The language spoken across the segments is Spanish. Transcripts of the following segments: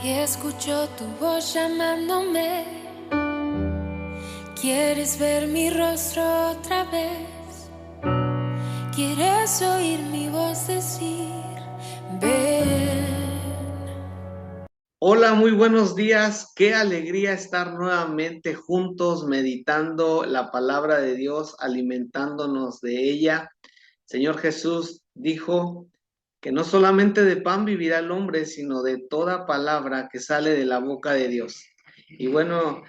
y escucho tu voz llamándome. ¿Quieres ver mi rostro otra vez? ¿Quieres oír mi voz decir, ven? Hola, muy buenos días. Qué alegría estar nuevamente juntos meditando la palabra de Dios, alimentándonos de ella. Señor Jesús dijo que no solamente de pan vivirá el hombre, sino de toda palabra que sale de la boca de Dios. Y bueno,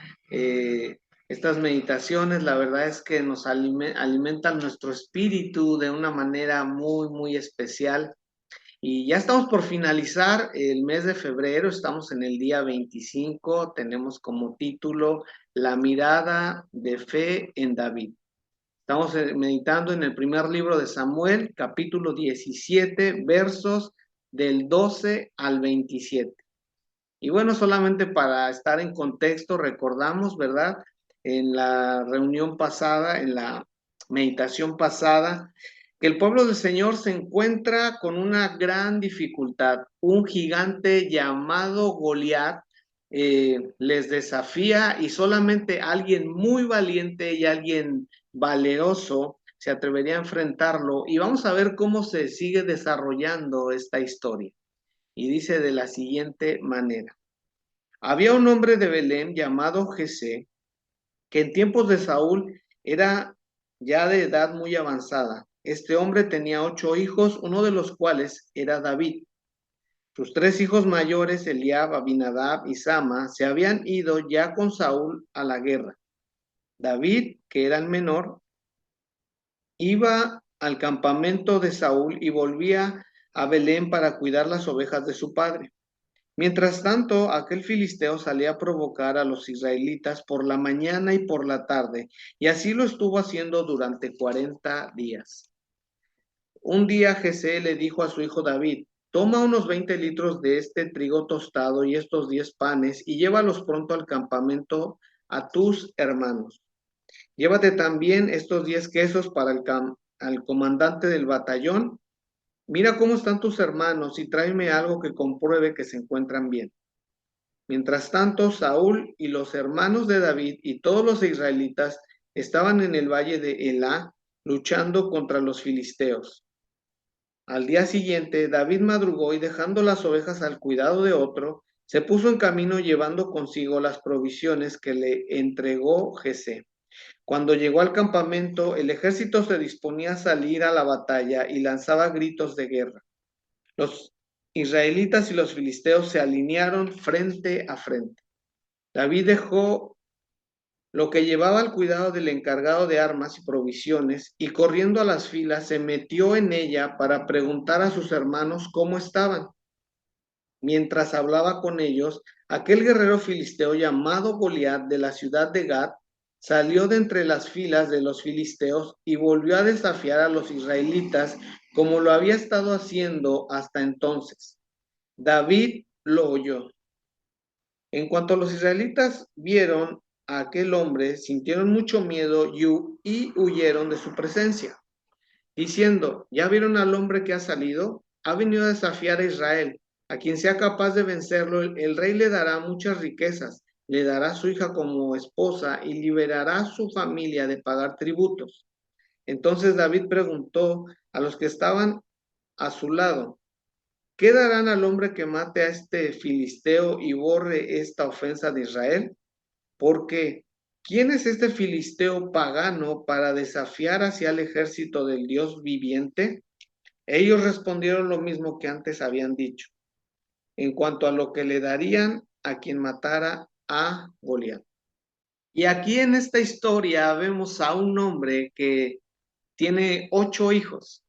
estas meditaciones, la verdad es que nos alimentan nuestro espíritu de una manera muy, muy especial. Y ya estamos por finalizar el mes de febrero, estamos en el día 25, tenemos como título La mirada de fe en David. Estamos meditando en el primer libro de Samuel, capítulo 17, versos del 12 al 27. Y bueno, solamente para estar en contexto, recordamos, ¿verdad? En la reunión pasada, en la meditación pasada, que el pueblo del Señor se encuentra con una gran dificultad. Un gigante llamado Goliat les desafía y solamente alguien muy valiente y alguien valeroso se atrevería a enfrentarlo. Y vamos a ver cómo se sigue desarrollando esta historia. Y dice de la siguiente manera. Había un hombre de Belén llamado Jesé, que en tiempos de Saúl era ya de edad muy avanzada. Este hombre tenía 8 hijos, uno de los cuales era David. Sus 3 hijos mayores, Eliab, Abinadab y Sama, se habían ido ya con Saúl a la guerra. David, que era el menor, iba al campamento de Saúl y volvía a Belén para cuidar las ovejas de su padre. Mientras tanto, aquel filisteo salía a provocar a los israelitas por la mañana y por la tarde, y así lo estuvo haciendo durante 40 días. Un día Jesé le dijo a su hijo David, toma unos 20 litros de este trigo tostado y estos 10 panes y llévalos pronto al campamento a tus hermanos. Llévate también estos 10 quesos para al comandante del batallón. Mira cómo están tus hermanos y tráeme algo que compruebe que se encuentran bien. Mientras tanto, Saúl y los hermanos de David y todos los israelitas estaban en el valle de Elá luchando contra los filisteos. Al día siguiente, David madrugó y dejando las ovejas al cuidado de otro, se puso en camino llevando consigo las provisiones que le entregó Jesé. Cuando llegó al campamento, el ejército se disponía a salir a la batalla y lanzaba gritos de guerra. Los israelitas y los filisteos se alinearon frente a frente. David dejó lo que llevaba al cuidado del encargado de armas y provisiones y corriendo a las filas se metió en ella para preguntar a sus hermanos cómo estaban. Mientras hablaba con ellos, aquel guerrero filisteo llamado Goliat de la ciudad de Gat salió de entre las filas de los filisteos y volvió a desafiar a los israelitas como lo había estado haciendo hasta entonces. David lo oyó. En cuanto los israelitas vieron a aquel hombre, sintieron mucho miedo y huyeron de su presencia, diciendo, ¿ya vieron al hombre que ha salido? Ha venido a desafiar a Israel. A quien sea capaz de vencerlo, el rey le dará muchas riquezas, le dará a su hija como esposa y liberará a su familia de pagar tributos. Entonces David preguntó a los que estaban a su lado, ¿qué darán al hombre que mate a este filisteo y borre esta ofensa de Israel? Porque, ¿quién es este filisteo pagano para desafiar hacia el ejército del Dios viviente? Ellos respondieron lo mismo que antes habían dicho, en cuanto a lo que le darían a quien matara a Goliat. Y aquí en esta historia vemos a un hombre que tiene 8 hijos.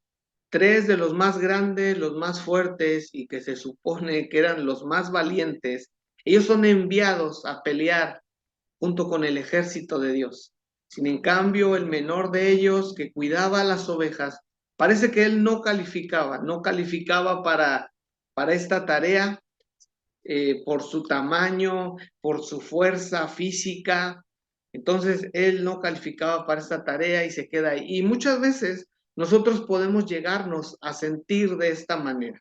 3 de los más grandes, los más fuertes y que se supone que eran los más valientes, ellos son enviados a pelear junto con el ejército de Dios. Sin en cambio, el menor de ellos que cuidaba las ovejas, parece que él no calificaba para esta tarea por su tamaño, por su fuerza física. Entonces, él no calificaba para esta tarea y se queda ahí. Y muchas veces nosotros podemos llegarnos a sentir de esta manera.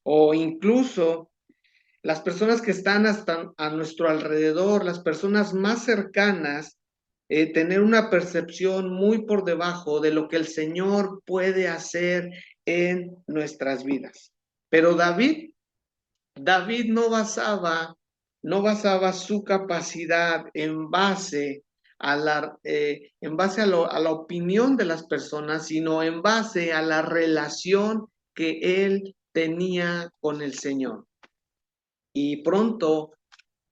O incluso las personas que están hasta a nuestro alrededor, las personas más cercanas, tener una percepción muy por debajo de lo que el Señor puede hacer en nuestras vidas. Pero David no basaba su capacidad en base a la opinión de las personas, sino en base a la relación que él tenía con el Señor. Y pronto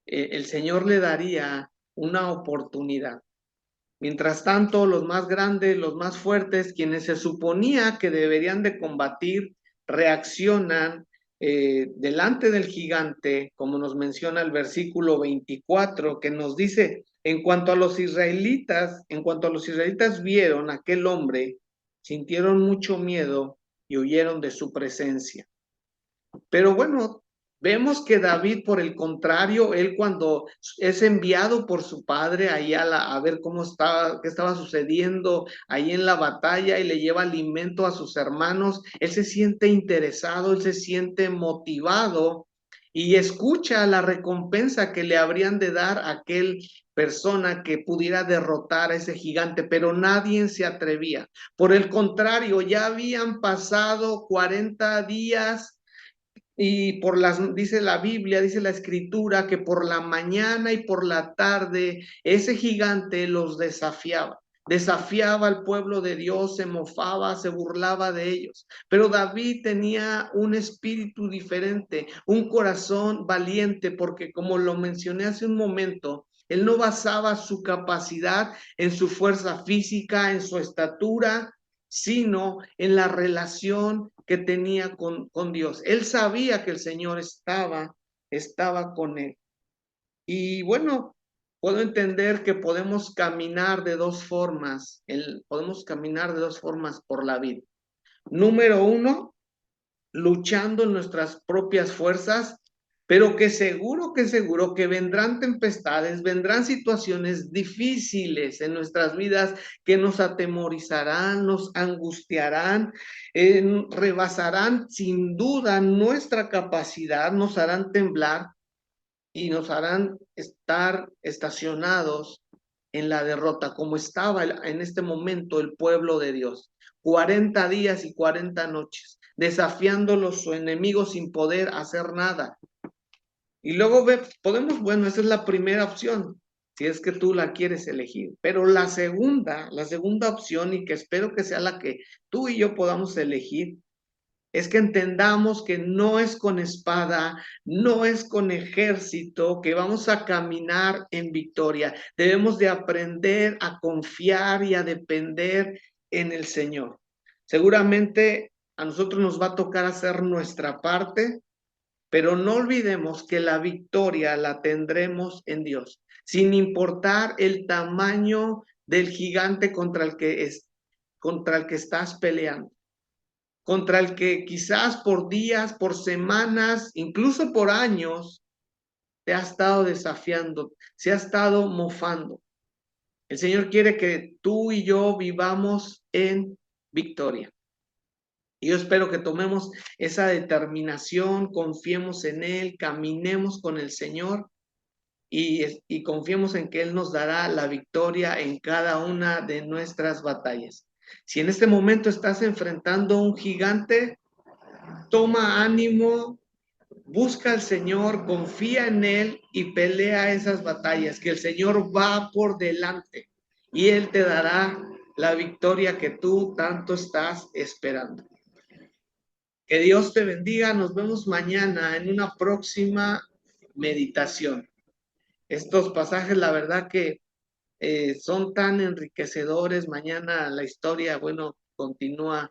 el Señor le daría una oportunidad. Mientras tanto, los más grandes, los más fuertes, quienes se suponía que deberían de combatir, reaccionan delante del gigante, como nos menciona el versículo 24, que nos dice, en cuanto a los israelitas vieron a aquel hombre, sintieron mucho miedo y huyeron de su presencia. Pero bueno, vemos que David, por el contrario, él cuando es enviado por su padre ahí a ver qué estaba sucediendo ahí en la batalla y le lleva alimento a sus hermanos, él se siente interesado, él se siente motivado y escucha la recompensa que le habrían de dar a aquel persona que pudiera derrotar a ese gigante, pero nadie se atrevía. Por el contrario, ya habían pasado 40 días y dice la Biblia, dice la Escritura, que por la mañana y por la tarde ese gigante los desafiaba. Desafiaba al pueblo de Dios, se mofaba, se burlaba de ellos. Pero David tenía un espíritu diferente, un corazón valiente, porque como lo mencioné hace un momento, él no basaba su capacidad en su fuerza física, en su estatura, sino en la relación que tenía con Dios. Él sabía que el Señor estaba con él. Y bueno, puedo entender que podemos caminar de dos formas, por la vida. Número uno, luchando en nuestras propias fuerzas, pero que seguro que vendrán tempestades, vendrán situaciones difíciles en nuestras vidas que nos atemorizarán, nos angustiarán, rebasarán sin duda nuestra capacidad, nos harán temblar y nos harán estar estacionados en la derrota, como estaba en este momento el pueblo de Dios. 40 días y 40 noches, desafiándolos su enemigo sin poder hacer nada. Y luego esa es la primera opción, si es que tú la quieres elegir. Pero la segunda opción, y que espero que sea la que tú y yo podamos elegir, es que entendamos que no es con espada, no es con ejército que vamos a caminar en victoria. Debemos de aprender a confiar y a depender en el Señor. Seguramente a nosotros nos va a tocar hacer nuestra parte, pero no olvidemos que la victoria la tendremos en Dios, sin importar el tamaño del gigante contra el que estás peleando, contra el que quizás por días, por semanas, incluso por años, te ha estado desafiando, se ha estado mofando. El Señor quiere que tú y yo vivamos en victoria. Y yo espero que tomemos esa determinación, confiemos en Él, caminemos con el Señor y confiemos en que Él nos dará la victoria en cada una de nuestras batallas. Si en este momento estás enfrentando un gigante, toma ánimo, busca al Señor, confía en Él y pelea esas batallas, que el Señor va por delante y Él te dará la victoria que tú tanto estás esperando. Que Dios te bendiga. Nos vemos mañana en una próxima meditación. Estos pasajes, la verdad que son tan enriquecedores. Mañana la historia, continúa.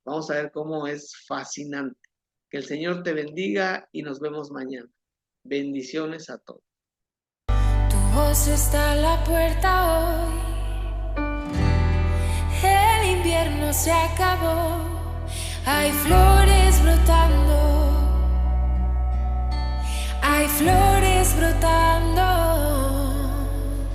Vamos a ver cómo es fascinante. Que el Señor te bendiga y nos vemos mañana. Bendiciones a todos. Tu voz está a la puerta hoy. El invierno se acabó. Hay flores brotando, hay flores.